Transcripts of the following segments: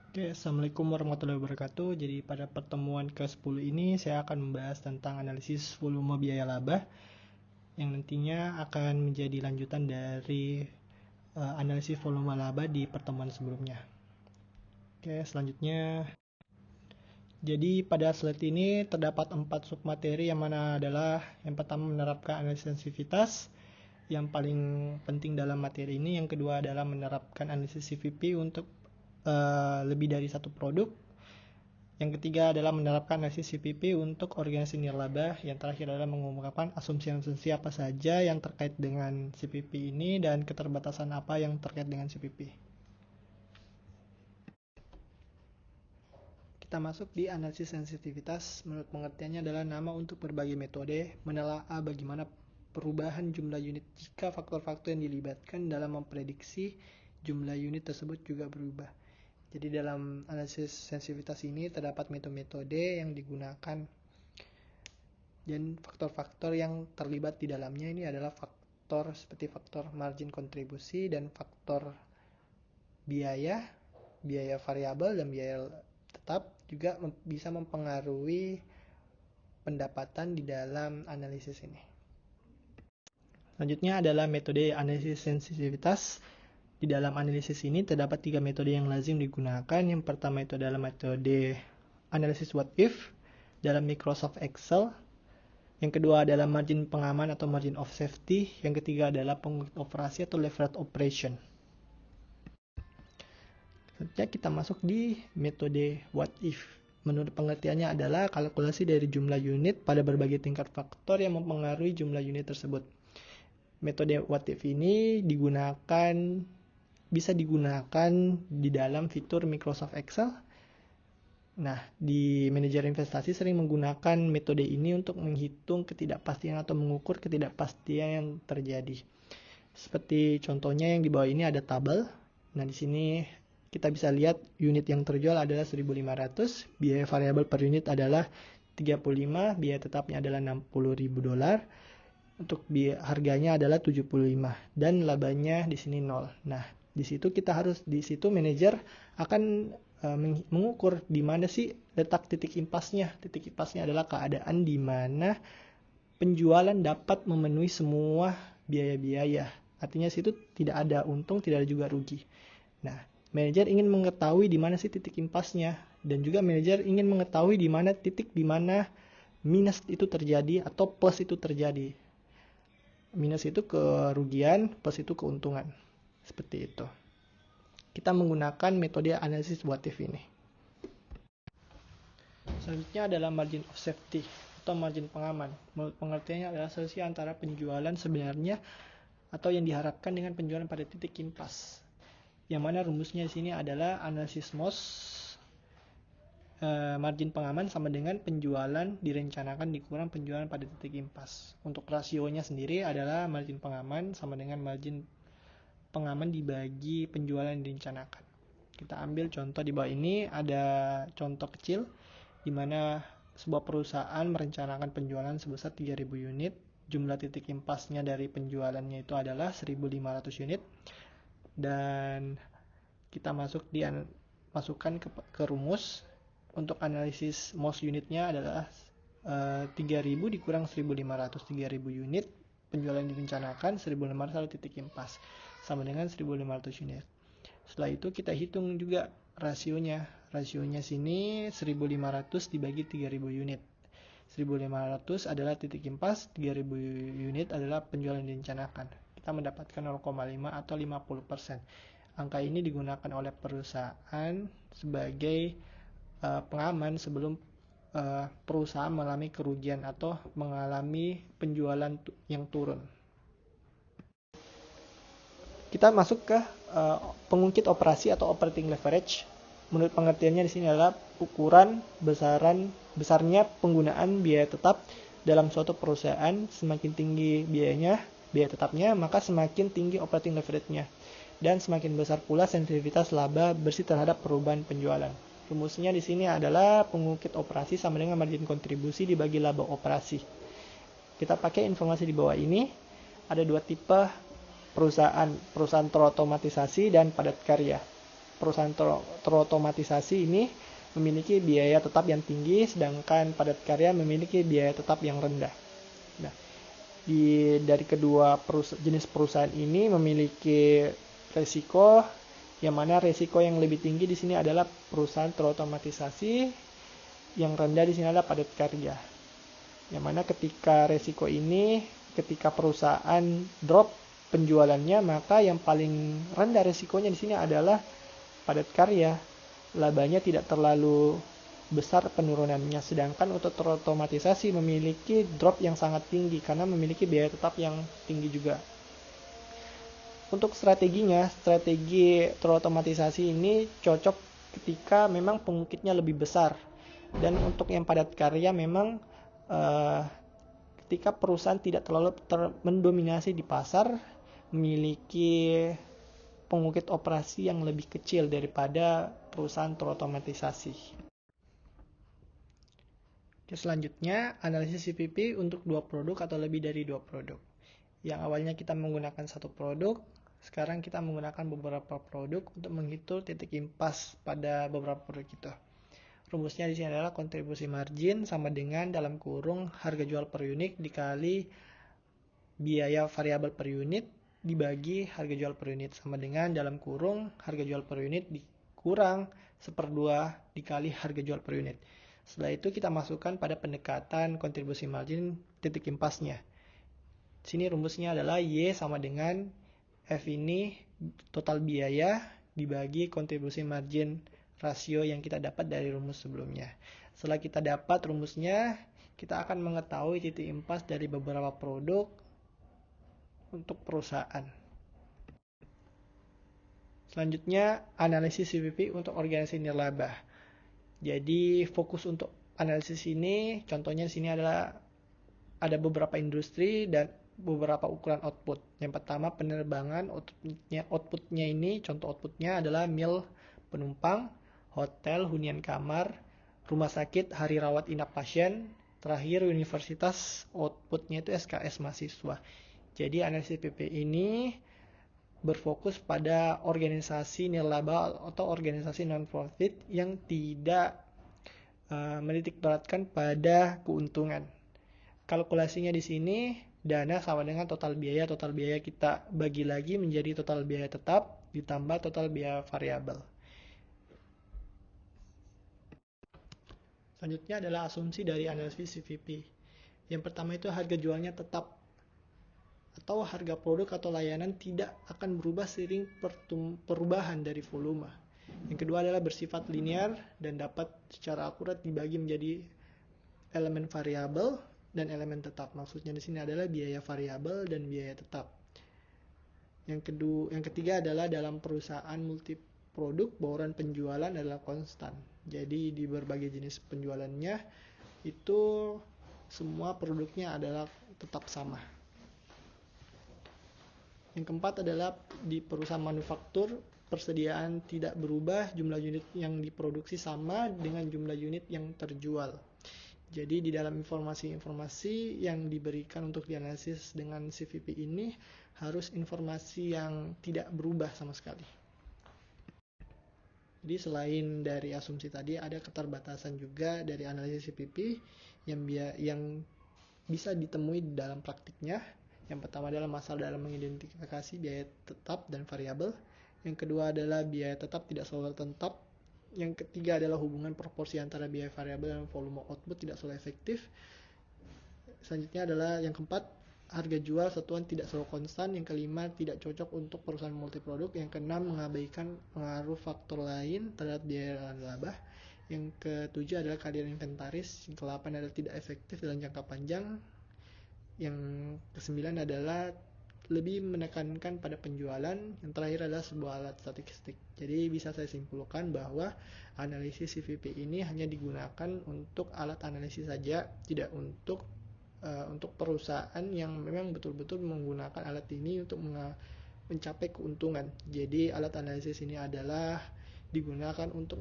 Oke, Assalamualaikum warahmatullahi wabarakatuh. Jadi pada pertemuan ke-10 ini saya akan membahas tentang analisis volume biaya laba yang nantinya akan menjadi lanjutan dari analisis volume laba di pertemuan sebelumnya. Oke, selanjutnya. Jadi pada slide ini terdapat 4 submateri yang mana adalah yang pertama menerapkan analisis sensitivitas yang paling penting dalam materi ini. Yang kedua adalah menerapkan analisis CVP untuk lebih dari satu produk. Yang ketiga adalah menerapkan analisis CVP untuk organisasi nirlaba. Yang terakhir adalah mengungkapkan asumsi-asumsi apa saja yang terkait dengan CVP ini dan keterbatasan apa yang terkait dengan CVP. Kita masuk di analisis sensitivitas. Menurut pengertiannya adalah nama untuk berbagai metode menelaah bagaimana perubahan jumlah unit jika faktor-faktor yang dilibatkan dalam memprediksi jumlah unit tersebut juga berubah. Jadi dalam analisis sensitivitas ini terdapat metode-metode yang digunakan dan faktor-faktor yang terlibat di dalamnya ini adalah faktor seperti faktor margin kontribusi dan faktor biaya variabel dan biaya tetap juga bisa mempengaruhi pendapatan di dalam analisis ini. Selanjutnya adalah metode analisis sensitivitas. Di dalam analisis ini terdapat 3 metode yang lazim digunakan. Yang pertama itu adalah metode analisis what if dalam Microsoft Excel. Yang kedua adalah margin pengaman atau margin of safety. Yang ketiga adalah pengungkit operasi atau leverage operation. Selanjutnya kita masuk di metode what if. Menurut pengertiannya adalah kalkulasi dari jumlah unit pada berbagai tingkat faktor yang mempengaruhi jumlah unit tersebut. Metode what if ini bisa digunakan di dalam fitur Microsoft Excel. Nah, di manajer investasi sering menggunakan metode ini untuk menghitung ketidakpastian atau mengukur ketidakpastian yang terjadi. Seperti contohnya yang di bawah ini ada tabel. Nah, di sini kita bisa lihat unit yang terjual adalah 1.500, biaya variabel per unit adalah 35, biaya tetapnya adalah $60.000. Untuk harganya adalah 75 dan labanya di sini 0. Nah, di situ manajer akan mengukur di mana sih letak titik impasnya. Titik impasnya adalah keadaan di mana penjualan dapat memenuhi semua biaya-biaya. Artinya situ tidak ada untung, tidak ada juga rugi. Nah, manajer ingin mengetahui di mana sih titik impasnya dan juga manajer ingin mengetahui di mana titik di mana minus itu terjadi atau plus itu terjadi. Minus itu kerugian, plus itu keuntungan. Seperti itu. Kita menggunakan metode analisis what if ini. Selanjutnya adalah margin of safety atau margin pengaman. Menurut pengertiannya adalah selisih antara penjualan sebenarnya atau yang diharapkan dengan penjualan pada titik impas. Yang mana rumusnya di sini adalah analisis MOS margin pengaman sama dengan penjualan direncanakan dikurang penjualan pada titik impas. Untuk rasionya sendiri adalah margin pengaman sama dengan margin pengaman dibagi penjualan yang direncanakan. Kita ambil contoh di bawah ini, ada contoh kecil di mana sebuah perusahaan merencanakan penjualan sebesar 3.000 unit. Jumlah titik impasnya dari penjualannya itu adalah 1.500 unit. Dan kita masukkan ke rumus. Untuk analisis MOS unitnya adalah 3.000 dikurang 1.500. 3.000 unit penjualan direncanakan, 1.500 satu titik impas sama dengan 1.500 unit. Setelah itu kita hitung juga rasionya. Rasionya sini 1.500 dibagi 3.000 unit. 1.500 adalah titik impas, 3.000 unit adalah penjualan direncanakan. Kita mendapatkan 0,5 atau 50%. Angka ini digunakan oleh perusahaan sebagai pengaman sebelum perusahaan mengalami kerugian atau mengalami penjualan yang turun. Kita masuk ke pengungkit operasi atau operating leverage. Menurut pengertiannya di sini adalah ukuran besarnya penggunaan biaya tetap dalam suatu perusahaan. Semakin tinggi biaya tetapnya, maka semakin tinggi operating leverage-nya. Dan semakin besar pula sensitivitas laba bersih terhadap perubahan penjualan. Rumusnya di sini adalah pengungkit operasi sama dengan margin kontribusi dibagi laba operasi. Kita pakai informasi di bawah ini. Ada dua tipe perusahaan terotomatisasi dan padat karya. perusahaan terotomatisasi ini memiliki biaya tetap yang tinggi, sedangkan padat karya memiliki biaya tetap yang rendah. Nah, dari kedua jenis perusahaan ini memiliki resiko, yang mana resiko yang lebih tinggi di sini adalah perusahaan terotomatisasi, yang rendah di sini adalah padat karya. Yang mana ketika perusahaan drop penjualannya, maka yang paling rendah resikonya di sini adalah padat karya. Labanya tidak terlalu besar penurunannya, sedangkan untuk terotomatisasi memiliki drop yang sangat tinggi karena memiliki biaya tetap yang tinggi juga. Untuk strategi terotomatisasi ini cocok ketika memang pengukitnya lebih besar, dan untuk yang padat karya memang ketika perusahaan tidak terlalu mendominasi di pasar, memiliki pengukit operasi yang lebih kecil daripada perusahaan terotomatisasi. Oke, selanjutnya analisis CVP untuk dua produk atau lebih dari dua produk. Yang awalnya kita menggunakan satu produk, sekarang kita menggunakan beberapa produk untuk menghitung titik impas pada beberapa produk itu. Rumusnya di sini adalah kontribusi margin sama dengan dalam kurung harga jual per unit dikali biaya variabel per unit dibagi harga jual per unit sama dengan dalam kurung harga jual per unit dikurang 1/2 dikali harga jual per unit. Setelah itu kita masukkan pada pendekatan kontribusi margin titik impasnya. Sini rumusnya adalah Y sama dengan F ini total biaya dibagi kontribusi margin rasio yang kita dapat dari rumus sebelumnya. Setelah kita dapat rumusnya, kita akan mengetahui titik impas dari beberapa produk untuk perusahaan. Selanjutnya, analisis CVP untuk organisasi nirlaba. Jadi, fokus untuk analisis ini, contohnya di sini adalah ada beberapa industri dan beberapa ukuran output. Yang pertama, penerbangan. Outputnya ini, contoh outputnya adalah mil penumpang, hotel, hunian kamar, rumah sakit, hari rawat inap pasien. Terakhir, universitas, outputnya itu SKS mahasiswa. Jadi analisis CVP ini berfokus pada organisasi nirlaba atau organisasi non-profit yang tidak menitikberatkan pada keuntungan. Kalkulasinya di sini dana sama dengan total biaya kita bagi lagi menjadi total biaya tetap ditambah total biaya variabel. Selanjutnya adalah asumsi dari analisis CVP. Yang pertama itu harga jualnya tetap atau harga produk atau layanan tidak akan berubah seiring perubahan dari volume. Yang kedua adalah bersifat linear dan dapat secara akurat dibagi menjadi elemen variabel dan elemen tetap. Maksudnya di sini adalah biaya variabel dan biaya tetap. Yang ketiga adalah dalam perusahaan multiproduk bauran penjualan adalah konstan. Jadi di berbagai jenis penjualannya itu semua produknya adalah tetap sama. Yang keempat adalah di perusahaan manufaktur persediaan tidak berubah, jumlah unit yang diproduksi sama dengan jumlah unit yang terjual. Jadi di dalam informasi-informasi yang diberikan untuk dianalisis dengan CVP ini harus informasi yang tidak berubah sama sekali. Jadi selain dari asumsi tadi ada keterbatasan juga dari analisis CVP yang bisa ditemui di dalam praktiknya. Yang pertama adalah masalah dalam mengidentifikasi biaya tetap dan variabel. Yang kedua adalah biaya tetap tidak selalu tetap. Yang ketiga adalah hubungan proporsi antara biaya variabel dan volume output tidak selalu efektif. Selanjutnya adalah yang keempat, harga jual satuan tidak selalu konstan. Yang kelima, tidak cocok untuk perusahaan multiproduk. Yang keenam, mengabaikan pengaruh faktor lain terhadap biaya laba. Yang ketujuh adalah kehadiran inventaris. Yang kedelapan adalah tidak efektif dalam jangka panjang. Yang kesembilan adalah lebih menekankan pada penjualan. Yang terakhir adalah sebuah alat statistik. Jadi bisa saya simpulkan bahwa analisis CVP ini hanya digunakan untuk alat analisis saja, tidak untuk perusahaan yang memang betul-betul menggunakan alat ini untuk mencapai keuntungan. Jadi alat analisis ini adalah digunakan untuk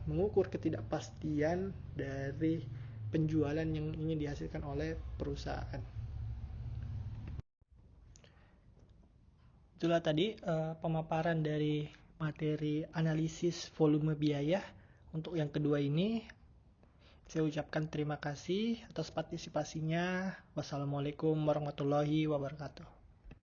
mengukur ketidakpastian dari penjualan yang ingin dihasilkan oleh perusahaan. Itulah tadi pemaparan dari materi analisis volume biaya. Untuk yang kedua ini, saya ucapkan terima kasih atas partisipasinya. Wassalamualaikum warahmatullahi wabarakatuh.